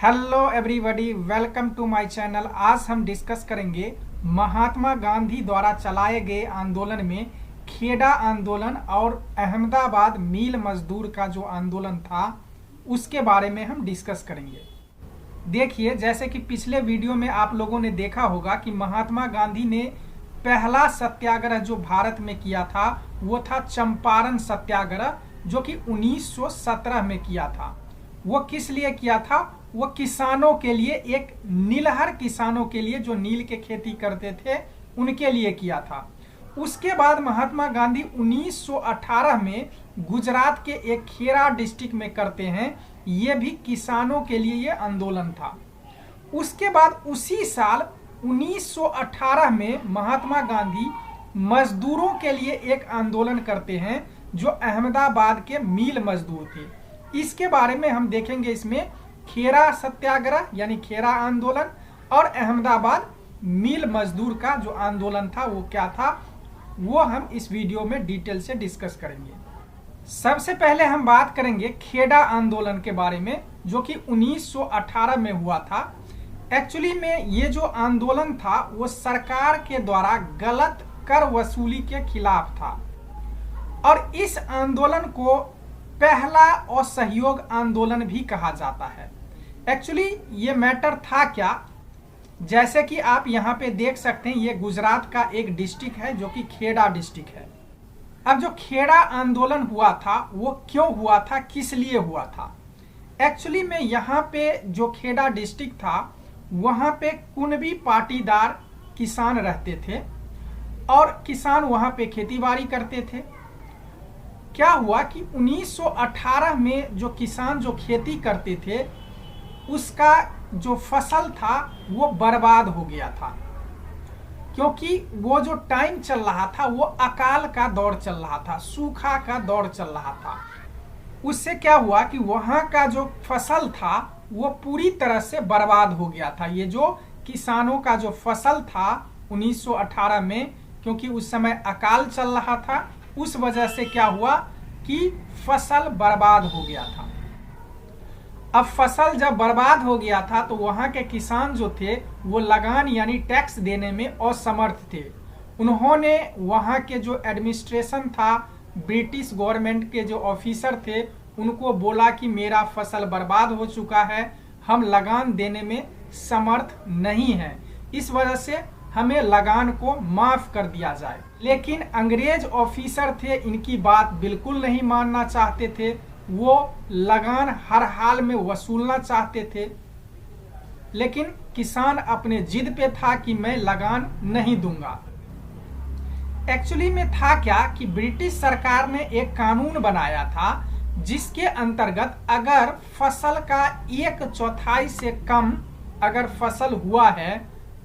Hello everybody, welcome to my channel. आज हम discuss करेंगे महात्मा गांधी द्वारा चलाए गए आंदोलन में खेड़ा आंदोलन और अहमदाबाद मील मजदूर का जो आंदोलन था उसके बारे में हम डिस्कस करेंगे। देखिए, जैसे कि पिछले वीडियो में आप लोगों ने देखा होगा कि महात्मा गांधी ने पहला सत्याग्रह जो भारत में किया था वो था चंपारण सत्याग्रह, जो कि 1917 में किया था। वो किस लिए किया था? वो किसानों के लिए, एक नीलहर किसानों के लिए जो नील के खेती करते थे उनके लिए किया था। उसके बाद महात्मा गांधी 1918 में गुजरात के एक खेड़ा डिस्ट्रिक्ट में करते हैं। ये भी किसानों के लिए ये आंदोलन था। उसके बाद उसी साल 1918 में महात्मा गांधी मजदूरों के लिए एक आंदोलन करते हैं जो अहमदाबाद के मील मजदूर थे। इसके बारे में हम देखेंगे। इसमें खेड़ा सत्याग्रह यानी खेड़ा आंदोलन और अहमदाबाद मील मजदूर का जो आंदोलन था वो क्या था, वो हम इस वीडियो में डिटेल से डिस्कस करेंगे। सबसे पहले हम बात करेंगे खेड़ा आंदोलन के बारे में, जो कि 1918 में हुआ था। एक्चुअली में ये जो आंदोलन था वो सरकार के द्वारा गलत कर वसूली के खिलाफ था और इस आंदोलन को पहला असहयोग आंदोलन भी कहा जाता है। एक्चुअली ये मैटर था क्या, जैसे कि आप यहाँ पे देख सकते हैं, ये गुजरात का एक डिस्ट्रिक्ट है जो कि खेड़ा डिस्ट्रिक्ट है। अब जो खेड़ा आंदोलन हुआ था वो क्यों हुआ था, किस लिए हुआ था? एक्चुअली में यहाँ पे जो खेड़ा डिस्ट्रिक्ट था वहाँ पे कुणबी पाटीदार किसान रहते थे और किसान वहाँ पे खेतीबाड़ी करते थे। क्या हुआ कि 1918 में जो किसान जो खेती करते थे उसका जो फसल था वो बर्बाद हो गया था, क्योंकि वो जो टाइम चल रहा था वो अकाल का दौर चल रहा था, सूखा का दौर चल रहा था। उससे क्या हुआ कि वहाँ का जो फसल था वो पूरी तरह से बर्बाद हो गया था। ये जो किसानों का जो फसल था 1918 में, क्योंकि उस समय अकाल चल रहा था, उस वजह से क्या हुआ कि फसल बर्बाद हो गया था। अब फसल जब बर्बाद हो गया था तो वहाँ के किसान जो थे वो लगान यानी टैक्स देने में असमर्थ थे। उन्होंने वहाँ के जो एडमिनिस्ट्रेशन था, ब्रिटिश गवर्नमेंट के जो ऑफिसर थे, उनको बोला कि मेरा फसल बर्बाद हो चुका है, हम लगान देने में समर्थ नहीं हैं, इस वजह से हमें लगान को माफ कर दिया जाए। लेकिन अंग्रेज ऑफिसर थे, इनकी बात बिल्कुल नहीं मानना चाहते थे। वो लगान हर हाल में वसूलना चाहते थे, लेकिन किसान अपने जिद पे था कि मैं लगान नहीं दूंगा। एक्चुअली में था क्या कि ब्रिटिश सरकार ने एक कानून बनाया था जिसके अंतर्गत अगर फसल का 1/4 से कम अगर फसल हुआ है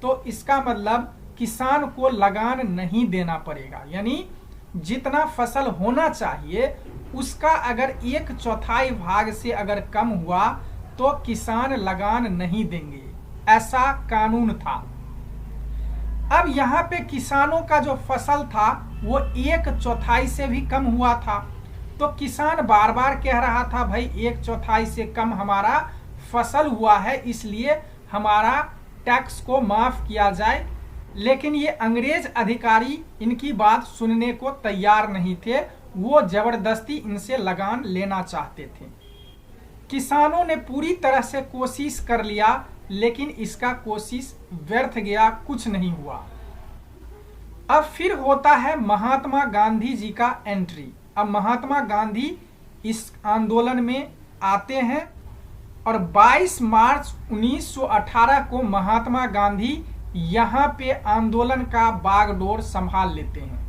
तो इसका मतलब किसान को लगान नहीं देना पड़ेगा। यानी जितना फसल होना चाहिए उसका अगर 1/4 भाग से अगर कम हुआ तो किसान लगान नहीं देंगे, ऐसा कानून था। अब यहाँ पे किसानों का जो फसल था वो 1/4 से भी कम हुआ था, तो किसान बार बार कह रहा था भाई 1/4 से कम हमारा फसल हुआ है, इसलिए हमारा टैक्स को माफ किया जाए। लेकिन ये अंग्रेज अधिकारी इनकी बात सुनने को तैयार नहीं थे, वो जबरदस्ती इनसे लगान लेना चाहते थे। किसानों ने पूरी तरह से कोशिश कर लिया, लेकिन इसका कोशिश व्यर्थ गया, कुछ नहीं हुआ। अब फिर होता है महात्मा गांधी जी का एंट्री। अब महात्मा गांधी इस आंदोलन में आते हैं और 22 मार्च 1918 को महात्मा गांधी यहाँ पे आंदोलन का बागडोर संभाल लेते हैं।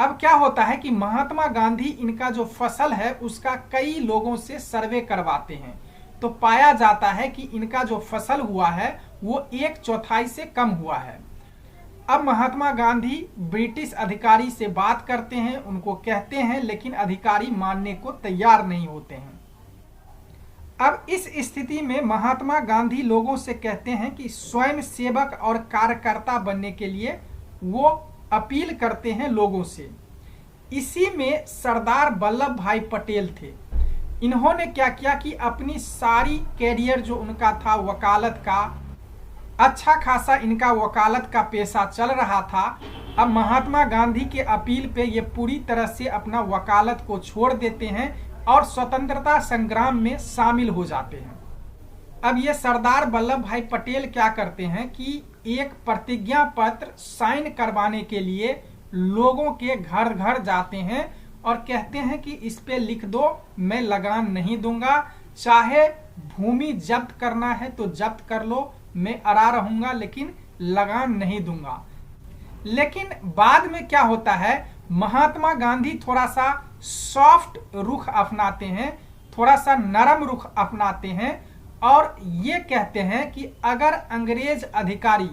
अब क्या होता है कि महात्मा गांधी इनका जो फसल है उसका कई लोगों से सर्वे करवाते हैं, तो पाया जाता है कि इनका जो फसल हुआ है वो 1/4 से कम हुआ है। अब महात्मा गांधी ब्रिटिश अधिकारी से बात करते हैं, उनको कहते हैं, लेकिन अधिकारी मानने को तैयार नहीं होते हैं। अब इस स्थिति में महात्मा गांधी लोगों से कहते हैं कि स्वयं सेवक और कार्यकर्ता बनने के लिए वो अपील करते हैं लोगों से। इसी में सरदार वल्लभ भाई पटेल थे। इन्होंने क्या किया कि अपनी सारी कैरियर जो उनका था वकालत का, अच्छा खासा इनका वकालत का पेशा चल रहा था, अब महात्मा गांधी के अपील पे ये पूरी तरह से अपना वकालत को छोड़ देते हैं और स्वतंत्रता संग्राम में शामिल हो जाते हैं। अब ये सरदार वल्लभ भाई पटेल क्या करते हैं कि एक प्रतिज्ञा पत्र साइन करवाने के लिए लोगों के घर घर जाते हैं और कहते हैं कि इस पे लिख दो, मैं लगान नहीं दूंगा, चाहे भूमि जब्त करना है तो जब्त कर लो, मैं अड़ा रहूंगा लेकिन लगान नहीं दूंगा। लेकिन बाद में क्या होता है, महात्मा गांधी थोड़ा सा सॉफ्ट रुख अपनाते हैं, थोड़ा सा नरम रुख अपनाते हैं और ये कहते हैं कि अगर अंग्रेज अधिकारी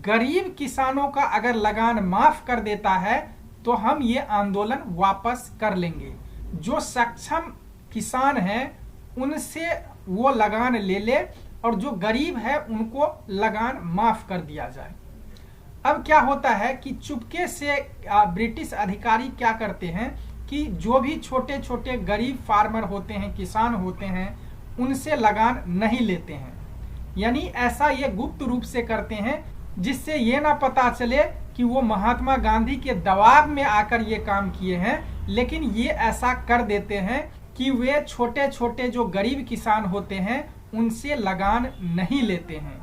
गरीब किसानों का अगर लगान माफ कर देता है तो हम ये आंदोलन वापस कर लेंगे। जो सक्षम किसान हैं उनसे वो लगान ले ले और जो गरीब है उनको लगान माफ कर दिया जाए। अब क्या होता है कि चुपके से ब्रिटिश अधिकारी क्या करते हैं कि जो भी छोटे छोटे गरीब फार्मर होते हैं, किसान होते हैं, उनसे लगान नहीं लेते हैं। यानी ऐसा ये गुप्त रूप से करते हैं जिससे ये ना पता चले कि वो महात्मा गांधी के दबाव में आकर ये काम किए हैं, लेकिन ये ऐसा कर देते हैं कि वे छोटे छोटे जो गरीब किसान होते हैं उनसे लगान नहीं लेते हैं।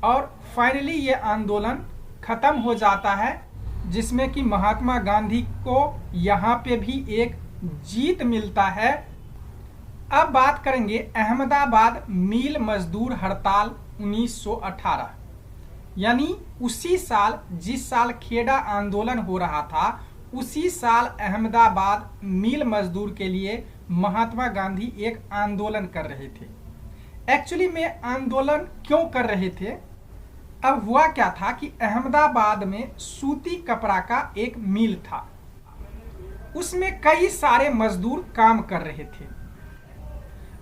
और फाइनली ये आंदोलन खत्म हो जाता है, जिसमें कि महात्मा गांधी को यहाँ पे भी एक जीत मिलता है। अब बात करेंगे अहमदाबाद मिल मजदूर हड़ताल 1918, यानी उसी साल जिस साल खेड़ा आंदोलन हो रहा था, उसी साल अहमदाबाद मिल मजदूर के लिए महात्मा गांधी एक आंदोलन कर रहे थे। एक्चुअली में आंदोलन क्यों कर रहे थे? अब हुआ क्या था कि अहमदाबाद में सूती कपड़ा का एक मिल था, उसमें कई सारे मजदूर काम कर रहे थे।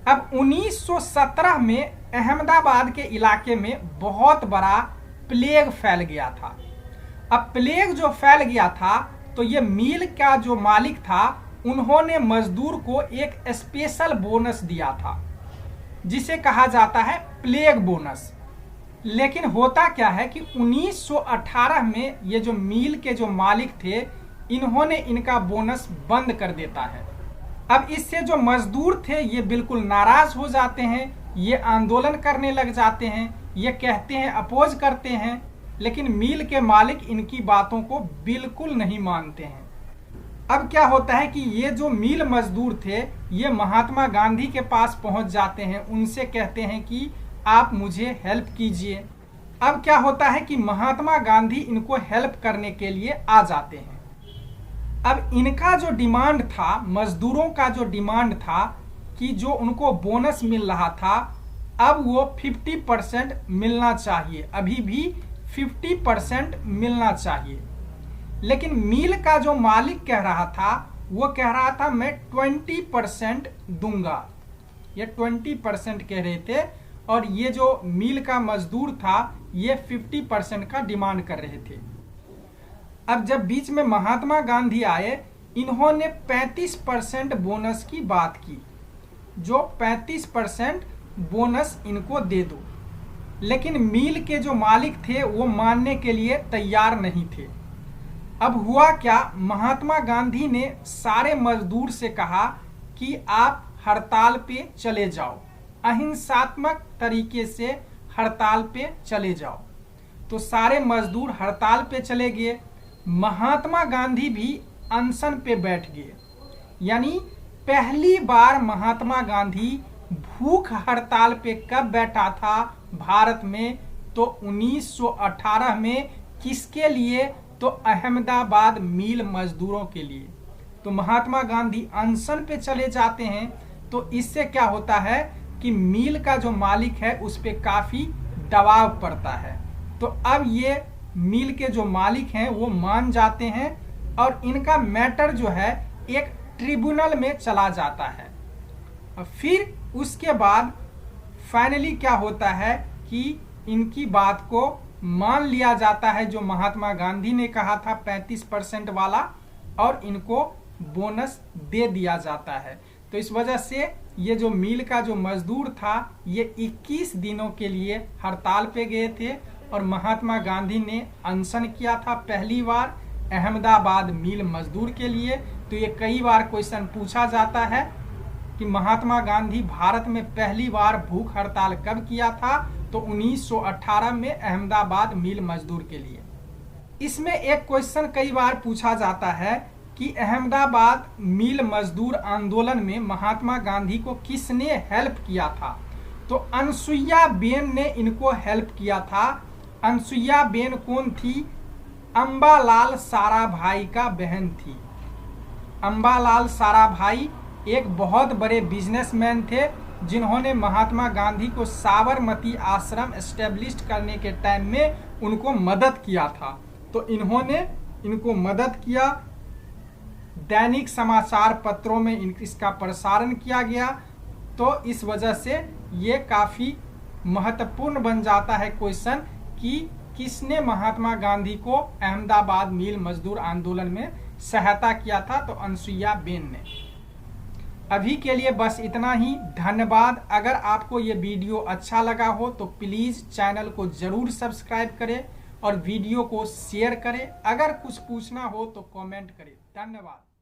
अब 1917 में अहमदाबाद के इलाके में बहुत बड़ा प्लेग फैल गया था। अब प्लेग जो फैल गया था तो ये मिल का जो मालिक था उन्होंने मजदूर को एक स्पेशल बोनस दिया था जिसे कहा जाता है प्लेग बोनस। लेकिन होता क्या है कि 1918 में ये जो मिल के जो मालिक थे इन्होंने इनका बोनस बंद कर देता है। अब इससे जो मजदूर थे ये बिल्कुल नाराज हो जाते हैं, ये आंदोलन करने लग जाते हैं, ये कहते हैं, अपोज करते हैं, लेकिन मिल के मालिक इनकी बातों को बिल्कुल नहीं मानते हैं। अब क्या होता है कि ये जो मिल मजदूर थे ये महात्मा गांधी के पास पहुंच जाते हैं, उनसे कहते हैं कि आप मुझे हेल्प कीजिए। अब क्या होता है कि महात्मा गांधी इनको हेल्प करने के लिए आ जाते हैं। अब इनका जो डिमांड था, मजदूरों का जो डिमांड था कि जो उनको बोनस मिल रहा था अब वो 50% मिलना चाहिए, अभी भी 50% मिलना चाहिए। लेकिन मिल का जो मालिक कह रहा था वो कह रहा था मैं 20% दूंगा, ये 20% कह रहे थे और ये जो मिल का मजदूर था ये 50% का डिमांड कर रहे थे। अब जब बीच में महात्मा गांधी आए इन्होंने 35% बोनस की बात की, जो 35% बोनस इनको दे दो, लेकिन मिल के जो मालिक थे वो मानने के लिए तैयार नहीं थे। अब हुआ क्या, महात्मा गांधी ने सारे मजदूर से कहा कि आप हड़ताल पे चले जाओ, अहिंसात्मक तरीके से हड़ताल पे चले जाओ। तो सारे मजदूर हड़ताल पे चले गए, महात्मा गांधी भी अनशन पे बैठ गए। यानी पहली बार महात्मा गांधी भूख हड़ताल पे कब बैठा था भारत में, तो 1918 में। किसके लिए? तो अहमदाबाद मिल मजदूरों के लिए। तो महात्मा गांधी अनशन पे चले जाते हैं, तो इससे क्या होता है कि मिल का जो मालिक है उस पे काफी दबाव पड़ता है। तो अब ये मिल के जो मालिक हैं वो मान जाते हैं और इनका मैटर जो है एक ट्रिब्यूनल में चला जाता है। और फिर उसके बाद फाइनली क्या होता है कि इनकी बात को मान लिया जाता है, जो महात्मा गांधी ने कहा था 35% वाला, और इनको बोनस दे दिया जाता है। तो इस वजह से ये जो मिल का जो मजदूर था ये 21 दिनों के लिए हड़ताल पे गए थे और महात्मा गांधी ने अनशन किया था पहली बार अहमदाबाद मिल मजदूर के लिए। तो ये कई बार क्वेश्चन पूछा जाता है कि महात्मा गांधी भारत में पहली बार भूख हड़ताल कब किया था, तो 1918 में अहमदाबाद मिल मजदूर के लिए। इसमें एक क्वेश्चन कई बार पूछा जाता है कि अहमदाबाद मिल मजदूर आंदोलन में महात्मा गांधी को किसने हेल्प किया था, तो अनसुईया बेन ने इनको हेल्प किया था। अनसुईया बेन कौन थी? अंबालाल साराभाई का बहन थी। अंबालाल साराभाई एक बहुत बड़े बिजनेसमैन थे जिन्होंने महात्मा गांधी को साबरमती आश्रम एस्टेब्लिश करने के टाइम में उनको मदद किया था। तो इन्होंने इनको मदद किया, दैनिक समाचार पत्रों में इसका प्रसारण किया गया। तो इस वजह से ये काफ़ी महत्वपूर्ण बन जाता है क्वेश्चन कि किसने महात्मा गांधी को अहमदाबाद मिल मजदूर आंदोलन में सहायता किया था, तो अनसुईया बेन ने। अभी के लिए बस इतना ही, धन्यवाद। अगर आपको ये वीडियो अच्छा लगा हो तो प्लीज़ चैनल को ज़रूर सब्सक्राइब करें और वीडियो को शेयर करें। अगर कुछ पूछना हो तो कमेंट करें। धन्यवाद।